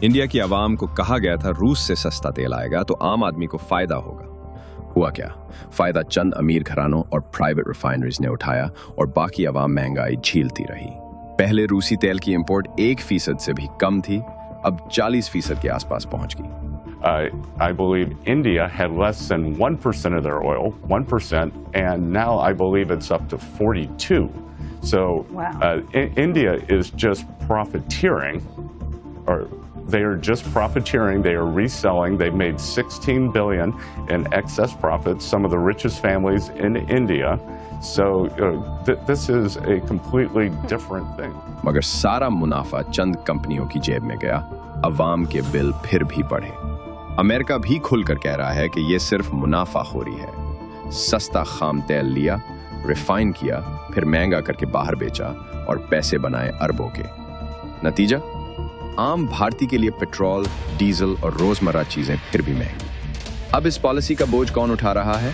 India की आवाम को कहा गया था रूस से सस्ता तेल आएगा तो आम आदमी को फायदा होगा। हुआ क्या? फायदा चंद अमीर घरानों और प्राइवेट रिफाइनरीज ने उठाया और बाकी आवाम महंगाई झीलती रही। पहले रूसी तेल की इंपोर्ट 1% से भी कम थी, अब 40% के आसपास पहुंच गई। I believe India had less than 1% of their oil, 1%, and now I believe it's up to 42. So wow. India is just profiteering, or they are just profiteering. They are reselling. They've made 16 billion in excess profits. Some of the richest families in India. So this is a completely different thing. मगर सारा मुनाफा चंद कंपनियों की जेब में गया, अवाम के bill फिर भी बढ़े। अमेरिका भी खुलकर कह रहा है कि ये सिर्फ मुनाफाखोरी है। सस्ता खाम तेल लिया, रिफाइन किया, फिर महंगा करके बाहर बेचा और पैसे बनाए अरबों के। नतीजा, आम भारतीय के लिए पेट्रोल, डीजल और रोजमर्रा चीजें फिर भी महंगी। अब इस पॉलिसी का बोझ कौन उठा रहा है?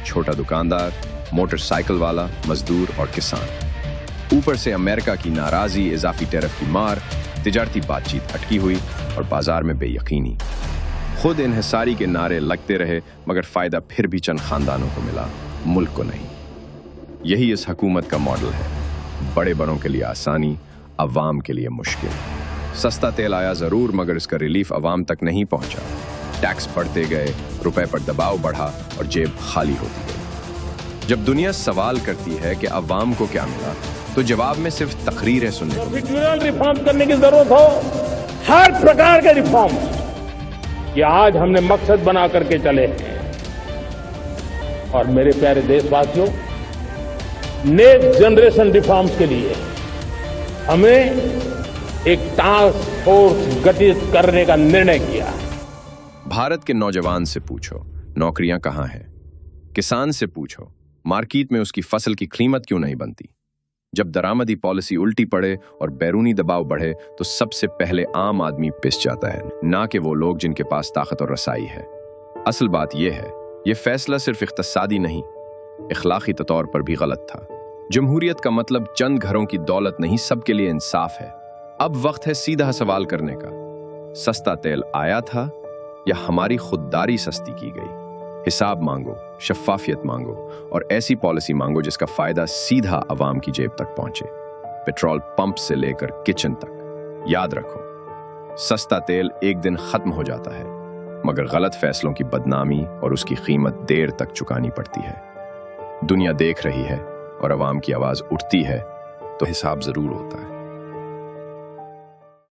छोटा दुकानदार, मोटरसाइकिल वाला, मजदूर और किसान। ऊपर से अमेरिका की नाराजगी, इजाफी टैरिफ की मार, तिजारती बातचीत अटकी हुई और बाजार में बेयकीनी। खुद इन्हिसारी के नारे लगते रहे मगर फायदा फिर भी चंद खानदानों को मिला, मुल्क को नहीं। यही इस हुकूमत का मॉडल है, बड़े बड़ों के लिए आसानी, अवाम के लिए मुश्किल। सस्ता तेल आया जरूर मगर इसका रिलीफ अवाम तक नहीं पहुंचा। टैक्स बढ़ते गए, रुपए पर दबाव बढ़ा और जेब खाली होती गई। जब दुनिया सवाल करती है कि अवाम को क्या मिला, तो जवाब में सिर्फ तकरीरें सुनने को मिलती हैं। रिफॉर्म करने की जरूरत हो, हर प्रकार के रिफॉर्म, ये आज हमने मकसद बना करके चले हैं। और मेरे प्यारे देशवासियों, नेक्स्ट जनरेशन रिफॉर्म्स के लिए हमें एक टास्क फोर्स गठित करने का निर्णय किया। भारत के नौजवान से पूछो नौकरियां कहां हैं, किसान से पूछो मार्केट में उसकी फसल की कीमत क्यों नहीं बनती। जब दरामदी पॉलिसी उल्टी पड़े और बैरूनी दबाव बढ़े तो सबसे पहले आम आदमी पिस जाता है, ना कि वो लोग जिनके पास ताकत और रसाई है। असल बात यह है, यह फैसला सिर्फ इख्तिसादी नहीं, इखलाकी तौर पर भी गलत था। जमहूरियत का मतलब चंद घरों की दौलत नहीं, सबके लिए इंसाफ है। अब वक्त है सीधा सवाल करने का, सस्ता तेल आया था या हमारी खुददारी सस्ती की गई? हिसाब मांगो, शफाफियत मांगो और ऐसी पॉलिसी मांगो जिसका फायदा सीधा अवाम की जेब तक पहुंचे, पेट्रोल पंप से लेकर किचन तक। याद रखो, सस्ता तेल एक दिन खत्म हो जाता है मगर गलत फैसलों की बदनामी और उसकी कीमत देर तक चुकानी पड़ती है। दुनिया देख रही है और अवाम की आवाज उठती है तो हिसाब जरूर होता है।